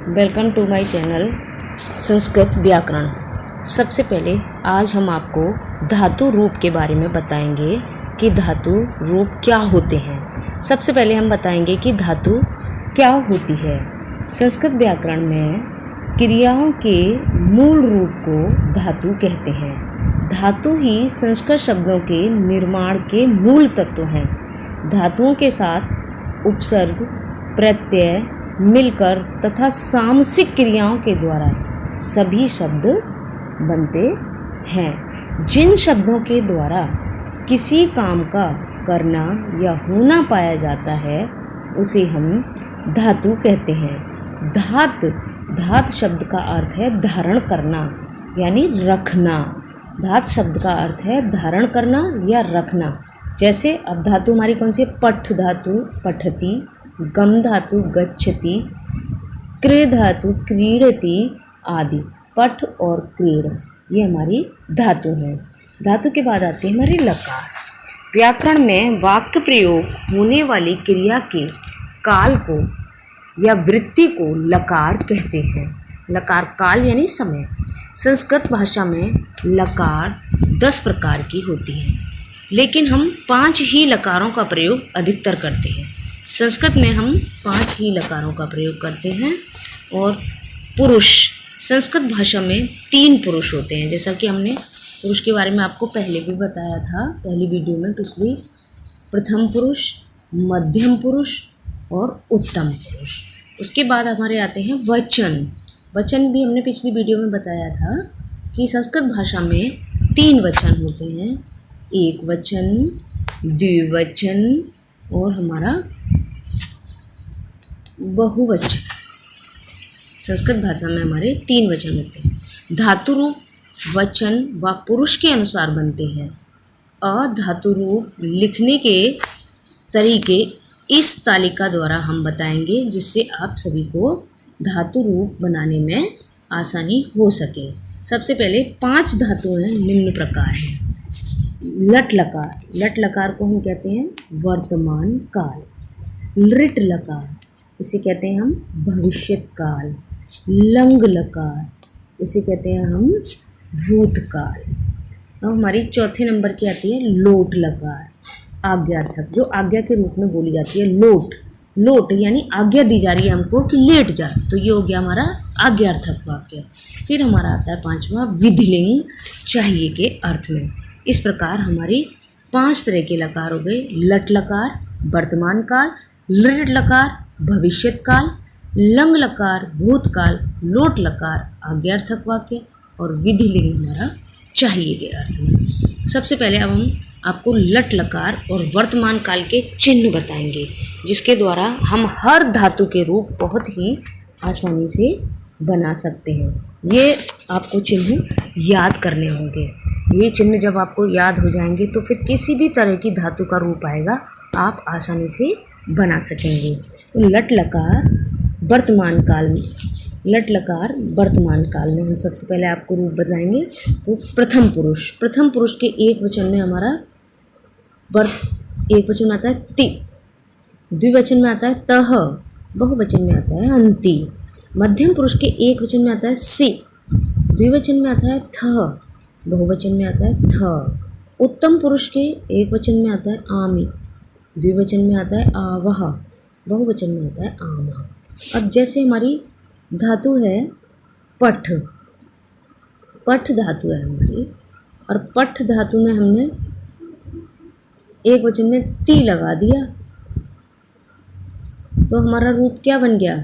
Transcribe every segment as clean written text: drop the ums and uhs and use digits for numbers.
Welcome to my channel Sanskrit व्याकरण। सबसे पहले आज हम आपको धातु रूप के बारे में बताएंगे कि धातु रूप क्या होते हैं। सबसे पहले हम बताएंगे कि धातु क्या होती है। संस्कृत व्याकरण में क्रियाओं के मूल रूप को धातु कहते हैं। धातु ही संस्कृत शब्दों के निर्माण के मूल तत्व हैं। धातुओं के साथ उपसर्ग प्रत्यय मिलकर तथा सामसिक क्रियाओं के द्वारा सभी शब्द बनते हैं। जिन शब्दों के द्वारा किसी काम का करना या होना पाया जाता है उसे हम धातु कहते हैं। धात शब्द का अर्थ है धारण करना यानी रखना। धात शब्द का अर्थ है धारण करना या रखना। जैसे अब धातु हमारी कौन सी है? पठ धातु पठति, गम धातु गच्छति, क्रे धातु क्रीडति आदि। पठ और क्रीड ये हमारी धातु हैं। धातु के बाद आते हैं हमारे लकार। व्याकरण में वाक्य प्रयोग होने वाली क्रिया के काल को या वृत्ति को लकार कहते हैं। लकार काल यानी समय। संस्कृत भाषा में लकार 10 प्रकार की होती हैं, लेकिन हम 5 ही लकारों का प्रयोग अधिकतर करते हैं। संस्कृत में हम 5 ही लकारों का प्रयोग करते हैं। और पुरुष, संस्कृत भाषा में 3 पुरुष होते हैं। जैसा कि हमने पुरुष के बारे में आपको पहले भी बताया था, पहली वीडियो में पिछली। प्रथम पुरुष, मध्यम पुरुष और उत्तम पुरुष। उसके बाद हमारे आते हैं वचन। वचन भी हमने पिछली वीडियो में बताया था कि संस्कृत भाषा में 3 वचन होते हैं। एक वचन, द्विवचन और हमारा बहुवचन। संस्कृत भाषा में हमारे 3 वचन होते हैं। धातु रूप वचन व पुरुष के अनुसार बनते हैं। अधातु रूप लिखने के तरीके इस तालिका द्वारा हम बताएंगे, जिससे आप सभी को धातु रूप बनाने में आसानी हो सके। सबसे पहले 5 धातुएं निम्न प्रकार हैं। लट लकार, लट लकार को हम कहते हैं वर्तमान काल। लृट लकार, इसे कहते हैं हम भविष्यत काल। लंग लकार, इसे कहते हैं हम भूतकाल। अब हमारी चौथे नंबर की आती है लोट लकार, आज्ञार्थक, जो आज्ञा के रूप में बोली जाती है। लोट, लोट यानी आज्ञा दी जा रही है हमको कि लेट जा, तो ये हो गया हमारा आज्ञार्थक वाक्य। फिर हमारा आता है 5वां विधिलिंग, चाहिए के अर्थ में। इस प्रकार हमारी 5 तरह के लकार हो गए। लट लकार वर्तमान काल, लृट लकार भविष्यत काल, लंग लकार भूतकाल, लोट लकार आज्ञार्थक वाक्य और विधिलिंग हमारा चाहिए के अर्थ में। सबसे पहले अब हम आपको लट लकार और वर्तमान काल के चिन्ह बताएंगे, जिसके द्वारा हम हर धातु के रूप बहुत ही आसानी से बना सकते हैं। ये आपको चिन्ह याद करने होंगे। ये चिन्ह जब आपको याद हो जाएंगे तो फिर किसी भी तरह की धातु का रूप आएगा आप आसानी से बना सकेंगे। तो लट लकार वर्तमान काल में, लट लकार वर्तमान काल में हम सबसे पहले आपको रूप बताएंगे। तो प्रथम पुरुष, प्रथम पुरुष के एक वचन में हमारा एक वचन में आता है ति, द्विवचन में आता है तह, बहुवचन में आता है अंति। मध्यम पुरुष के एक वचन में आता है सि, द्विवचन में आता है थ, बहुवचन में आता है थ। उत्तम पुरुष के एक वचन में आता है आमि, द्विवचन में आता है आवह, बहुवचन में आता है आमः। अब जैसे हमारी धातु है पठ, पठ धातु है हमारी, और पठ धातु में हमने एक वचन में ती लगा दिया, तो हमारा रूप क्या बन गया?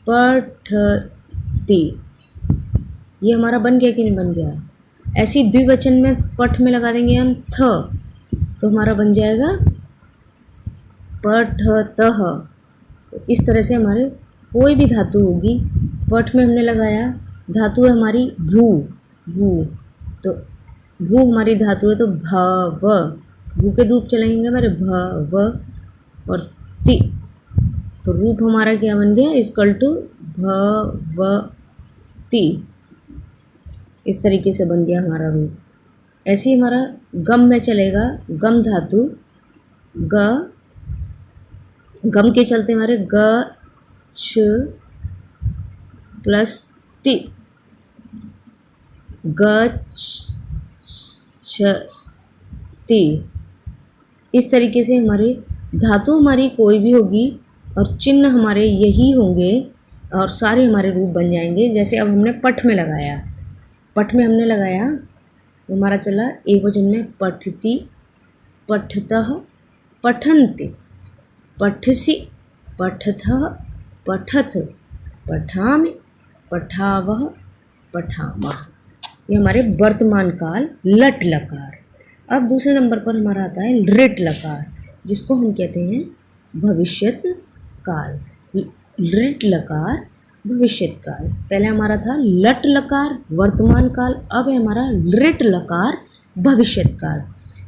पठति। ये हमारा बन गया कि नहीं बन गया? ऐसी द्विवचन में पठ में लगा देंगे हम थ, तो हमारा बन जाएगा पठतः। इस तरह से हमारे कोई भी धातु होगी, पठ में हमने लगाया, धातु है हमारी भू, भू, तो भू हमारी धातु है तो भव, भू के रूप चलेंगे हमारे भव और ति, तो रूप हमारा क्या बन गया? इक्वल टू भवति। इस तरीके से बन गया हमारा रूप। ऐसे ही हमारा गम में चलेगा, गम धातु ग गम के चलते हमारे ग छ प्लस ति, गच्छति। इस तरीके से हमारे धातु हमारी कोई भी होगी और चिन्ह हमारे यही होंगे और सारे हमारे रूप बन जाएंगे। जैसे अब हमने पठ में लगाया, पठ में हमने लगाया तो हमारा चला एक वचन में पठति, पठतः, पठन्ति, पठसि, पठथः, पठत, पठामि, पठावः, पठामः। ये हमारे वर्तमान काल लट लकार। अब दूसरे नंबर पर हमारा आता है लृट लकार, जिसको हम कहते हैं भविष्यत काल। लृट लकार भविष्यत काल। पहले हमारा था लट लकार वर्तमान काल, अब है हमारा लृट लकार भविष्यत काल।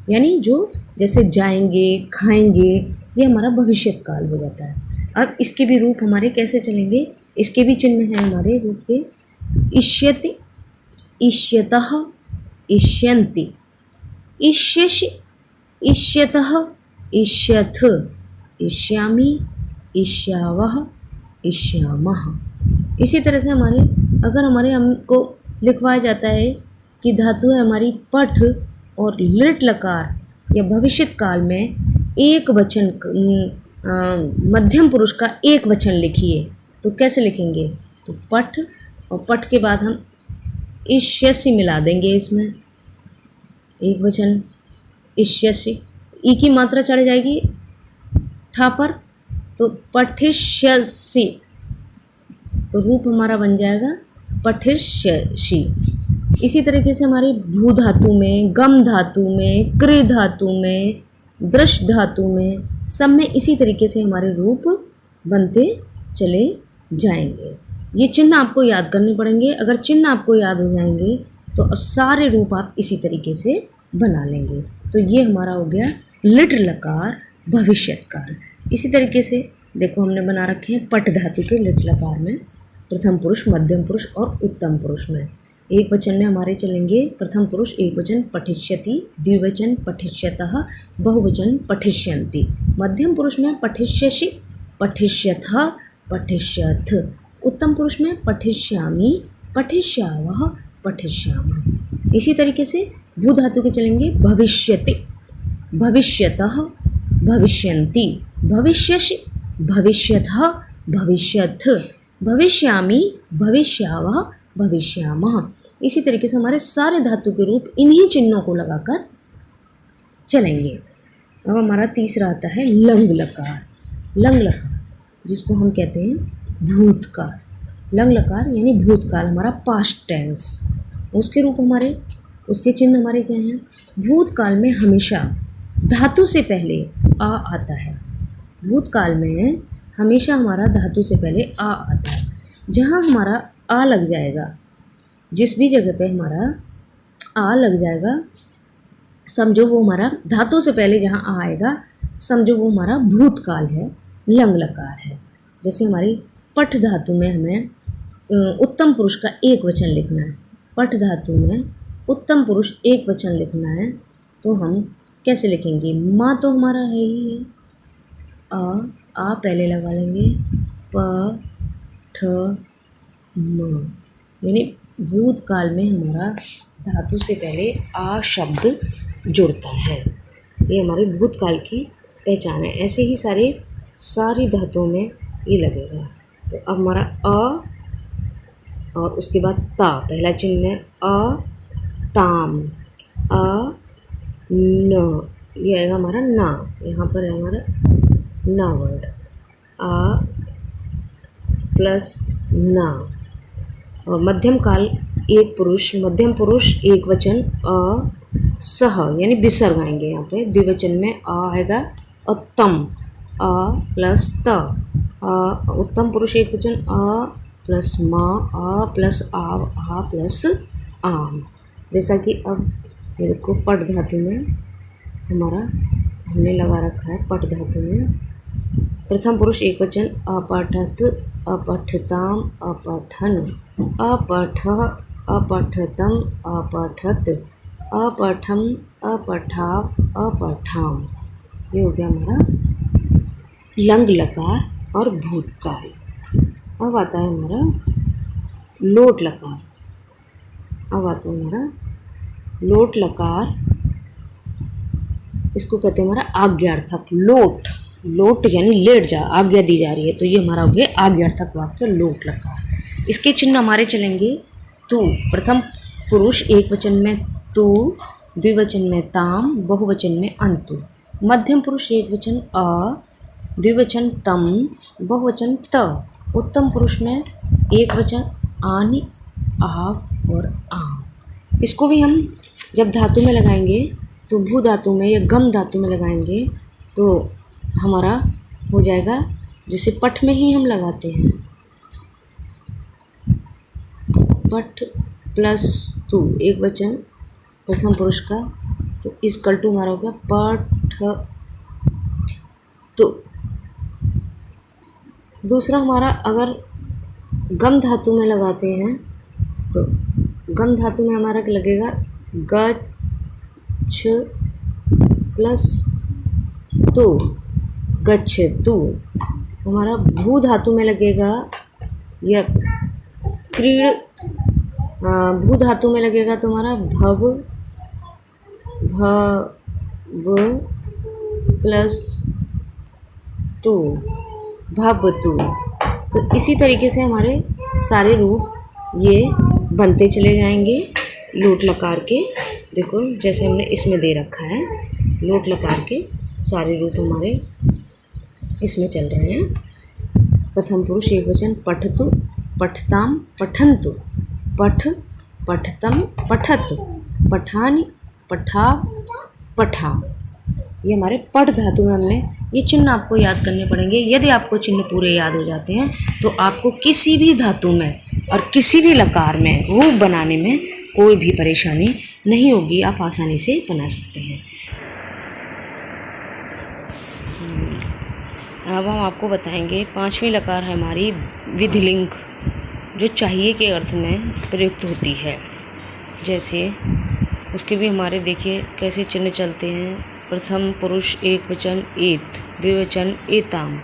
यानी जो जैसे जाएंगे, खाएंगे, ये हमारा भविष्यत काल हो जाता है। अब इसके भी रूप हमारे कैसे चलेंगे, इसके भी चिन्ह हैं हमारे रूप के। इष्यति, इष्यतः, इष्यन्ति, इष्यसि, इष्यतः, इष्यथ, इष्यामि, इष्यावः, इष्यामः। इसी तरह से हमारे अगर हमारे हमको लिखवाया जाता है कि धातु है हमारी पठ और लृट लकार या भविष्यत काल में एक वचन मध्यम पुरुष का एक वचन लिखिए, तो कैसे लिखेंगे? तो पठ और पठ के बाद हम इष्यसि मिला देंगे, इसमें एक वचन इष्यसि, ई की मात्रा चढ़ जाएगी ठा पर, तो पठिष्यसि, तो रूप हमारा बन जाएगा पठिष्यसि। इसी तरीके से हमारे भू धातु में, गम धातु में, कृ धातु में, दृश धातु में, सब में इसी तरीके से हमारे रूप बनते चले जाएंगे। ये चिन्ह आपको याद करने पड़ेंगे। अगर चिन्ह आपको याद हो जाएंगे तो अब सारे रूप आप इसी तरीके से बना लेंगे। तो ये हमारा हो गया लिट लकार भविष्यत काल। इसी तरीके से देखो हमने बना रखे हैं पट धातु के लिट लकार में प्रथम पुरुष, मध्यम पुरुष और उत्तम पुरुष में। एक वचन में हमारे चलेंगे प्रथम पुरुष एक वचन पठिष्यति, द्विवचन पठिष्यतः, बहुवचन पठिष्यन्ति। मध्यम पुरुष में पठिष्यसि, पठिष्यथः, पठिष्यथ। उत्तम पुरुष में पठिष्यामि, पठिष्यावः, पठिष्यामः। इसी तरीके से भू धातु के चलेंगे भविष्यति, भविष्यतः, भविष्यन्ति, भविष्यसि, भविष्यथः, भविष्यथ, भविष्यामि, भविष्यावः, भविष्यामः। इसी तरीके से हमारे सारे धातु के रूप इन्हीं चिन्हों को लगाकर चलेंगे। अब हमारा तीसरा आता है लंग लकार। लंग लकार जिसको हम कहते हैं भूतकाल। लंग लकार यानी भूतकाल, हमारा पास्ट टेंस। उसके रूप हमारे, उसके चिन्ह हमारे क्या हैं? भूतकाल में हमेशा धातु से पहले आ आता है। भूतकाल में हमेशा हमारा धातु से पहले आ आता है। जहाँ हमारा आ लग जाएगा, जिस भी जगह पे हमारा आ लग जाएगा, समझो वो हमारा धातु से पहले जहाँ आ आएगा, समझो वो हमारा भूतकाल है, लंग लकार है। जैसे हमारी पठ धातु में हमें उत्तम पुरुष का एक वचन लिखना है। पठ धातु में उत्तम पुरुष एक वचन लिखना है, तो हम कैसे लिखेंगे? माँ तो हमारा है ही है, आ पहले लगा लेंगे, प ठ म, यानी भूतकाल में हमारा धातु से पहले आ शब्द जुड़ता है। ये हमारे भूतकाल की पहचान है। ऐसे ही सारी धातुओं में ये लगेगा। तो अब हमारा अ और उसके बाद ता, पहला चिन्ह है अ ताम, अ न, ये आएगा हमारा ना, यहाँ पर है हमारा ना वर्ड, आ प्लस ना। और मध्यम काल एक पुरुष, मध्यम पुरुष एक वचन अ सह, यानी विसर्ग आएंगे यहाँ पे। द्विवचन में आ आएगा उत्तम, अ प्लस त, उत्तम पुरुष एक वचन अ प्लस मा, आ प्लस आव, आ प्लस आम। जैसा कि अब ये देखो पट धातु में हमारा हमने लगा रखा है। पट धातु में प्रथम पुरुष एक वचन अपठत, अपठताम, अपठन, अपठ, अपठतम, अपठत, अपठम, अपठाव, अपठाम। ये हो गया हमारा लंग लकार और भूतकाल। अब आता है हमारा लोट लकार। अब आता है हमारा लोट लकार, इसको कहते हैं हमारा आज्ञार्थक। लोट, लोट यानी लेट जा, आज्ञा दी जा रही है, तो ये हमारा हो गया आज्ञार्थक वाक्य लोट लकार। इसके चिन्ह हमारे चलेंगे तू, प्रथम पुरुष एक वचन में तू, द्विवचन में ताम, बहुवचन में अंतु। मध्यम पुरुष एक वचन अ, द्विवचन तम, बहुवचन त। उत्तम पुरुष में एक वचन आनि, आव और आम। इसको भी हम जब धातु में लगाएंगे तो भू धातु में या गम धातु में लगाएंगे तो हमारा हो जाएगा, जैसे पठ में ही हम लगाते हैं, पठ प्लस तू एक वचन प्रथम पुरुष का, तो इस कल्टू हमारा हो गया पठ तो। दूसरा हमारा अगर गम धातु में लगाते हैं तो गम धातु में हमारा लगेगा गच्छ प्लस तू, गच्छ तू। हमारा भू धातु में लगेगा या क्रीड़, भू धातु में लगेगा तो हमारा भव, भव प्लस तू, भव तू। तो इसी तरीके से हमारे सारे रूप ये बनते चले जाएंगे लोट लकार के। देखो जैसे हमने इसमें दे रखा है, लोट लकार के सारे रूप हमारे इसमें चल रहे हैं। प्रथम पुरुष एक वचन पठतु, पठताम, पठन्तु, पठ, पठतम, पठत, पठानि, पठा, पठा। ये हमारे पठ धातु में हमने ये चिन्ह आपको याद करने पड़ेंगे। यदि आपको चिन्ह पूरे याद हो जाते हैं तो आपको किसी भी धातु में और किसी भी लकार में रूप बनाने में कोई भी परेशानी नहीं होगी, आप आसानी से बना सकते हैं। अब हम आपको बताएंगे पांचवी लकार है हमारी विधिलिंग, जो चाहिए के अर्थ में प्रयुक्त होती है। जैसे उसके भी हमारे देखिए कैसे चिन्ह चलते हैं। प्रथम पुरुष एक वचन एत, द्विवचन एताम,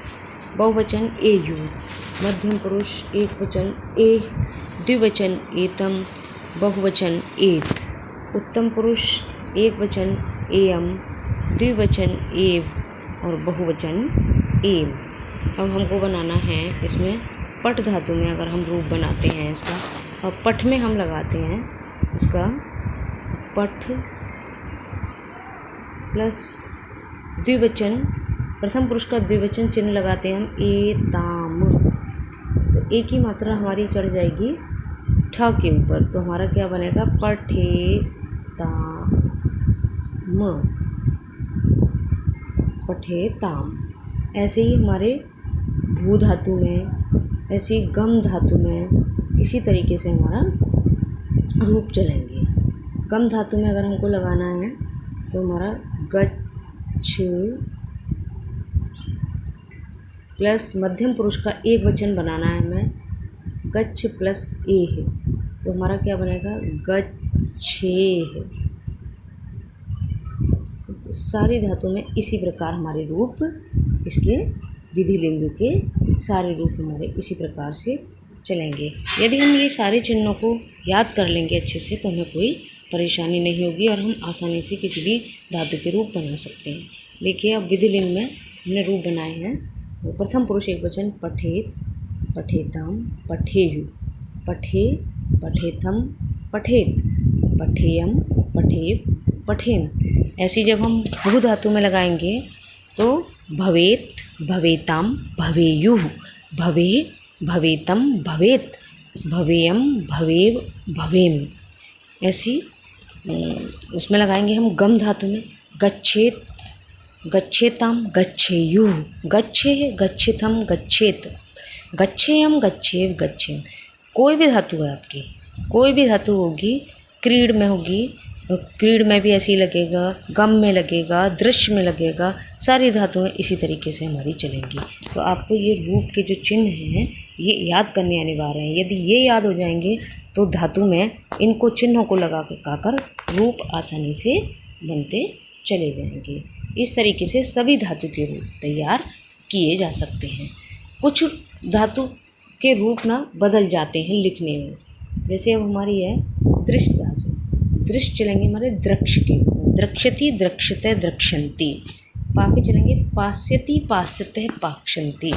बहुवचन एयु। मध्यम पुरुष एक वचन ए, द्विवचन एतम, बहुवचन एत। उत्तम पुरुष एक वचन एयम, द्विवचन एव और बहुवचन एम। अब हमको बनाना है इसमें पठ धातु में, अगर हम रूप बनाते हैं इसका, और पठ में हम लगाते हैं इसका पठ प्लस द्विवचन, प्रथम पुरुष का द्विवचन चिन्ह लगाते हैं हम ए ताम, तो एक ही मात्रा हमारी चढ़ जाएगी ठ के ऊपर, तो हमारा क्या बनेगा पठे ताम, पठे ताम। ऐसे ही हमारे भू धातु में, ऐसे ही गम धातु में इसी तरीके से हमारा रूप चलेंगे। गम धातु में अगर हमको लगाना है तो हमारा गच्छ प्लस मध्यम पुरुष का एक वचन बनाना है हमें, गच्छ प्लस ए है, तो हमारा क्या बनेगा गच्छेह। सारी धातु में इसी प्रकार हमारे रूप, इसके विधिलिंग के सारे रूप हमारे इसी प्रकार से चलेंगे। यदि हम ये सारे चिन्हों को याद कर लेंगे अच्छे से तो हमें कोई परेशानी नहीं होगी और हम आसानी से किसी भी धातु के रूप बना सकते हैं। देखिए अब विधिलिंग में हमने रूप बनाए हैं। प्रथम पुरुष एक वचन पठेत, पठेताम, पठेयु, पठे, पठेथम, पठेत, पठेयम, पठेव, पठेम। ऐसी जब हम बहु धातु में लगाएंगे तो भवेत, भवेताम, भवेयुः, भवे, भवेतम, भवेत, भवेयम, भवेव, भवेम। ऐसी उसमें लगाएंगे हम गम धातु में गच्छेत, गच्छेताम, गच्छेयुः, गच्छेः, गच्छेथम, गच्छेत, गच्छेयम, गच्छेव, गच्छेम। कोई भी धातु है आपकी, कोई भी धातु होगी, क्रीड़ में होगी, क्रीड़ में भी ऐसे ही लगेगा, गम में लगेगा, दृश्य में लगेगा, सारी धातुएं इसी तरीके से हमारी चलेंगी। तो आपको ये रूप के जो चिन्ह हैं ये याद करने अनिवार्य हैं। यदि ये याद हो जाएंगे तो धातु में इनको चिन्हों को लगा कर रूप आसानी से बनते चले जाएंगे। इस तरीके से सभी धातु के रूप तैयार किए जा सकते हैं। कुछ धातु के रूप ना बदल जाते हैं लिखने में। जैसे अब हमारी है दृश्य धातु, दृश्य चलेंगे हमारे द्रक्ष के, द्रक्ष्यति द्रक्ष्यते द्रक्ष्यन्ति। पा के चलेंगे पास्यति पास्यते पाक्ष्यन्ति।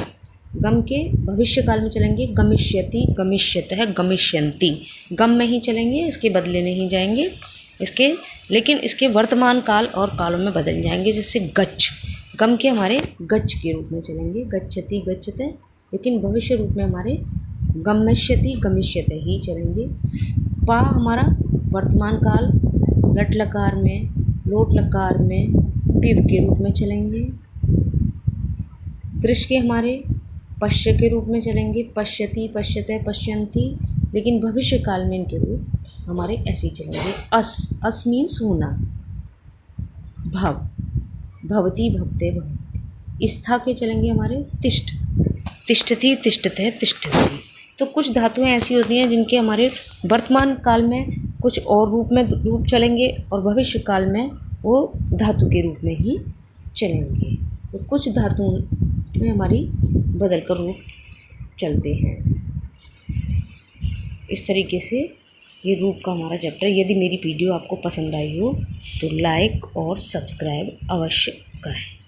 गम के भविष्य काल में चलेंगे गमिष्यति गमिष्यतः गमिष्यन्ति। गम में ही चलेंगे, इसके बदले नहीं जाएंगे इसके, लेकिन इसके वर्तमान काल और कालों में बदल जाएंगे। जैसे गच्छ, गम के हमारे गच्छ के रूप में चलेंगे गच्छति गच्छते, लेकिन भविष्य रूप में हमारे गमिष्यति गमिष्यते ही चलेंगे। पा हमारा वर्तमान काल लट लकार में, लोट लकार में पिव के रूप में चलेंगे। दृश्य के हमारे पश्य के रूप में चलेंगे पश्यति पश्यते पश्यन्ति, लेकिन भविष्य काल में इनके रूप हमारे ऐसे ही चलेंगे। अस मीन्स होना, भव भवती भवते भवन्ति। स्था के चलेंगे हमारे तिष्ठ, तिष्ठति तिष्ठते तिष्ठति। तो कुछ धातुएं ऐसी होती हैं जिनके हमारे वर्तमान काल में कुछ और रूप चलेंगे और भविष्य काल में वो धातु के रूप में ही चलेंगे। तो कुछ धातुओं में हमारी बदल कर रूप चलते हैं। इस तरीके से ये रूप का हमारा चैप्टर। यदि मेरी वीडियो आपको पसंद आई हो तो लाइक और सब्सक्राइब अवश्य करें।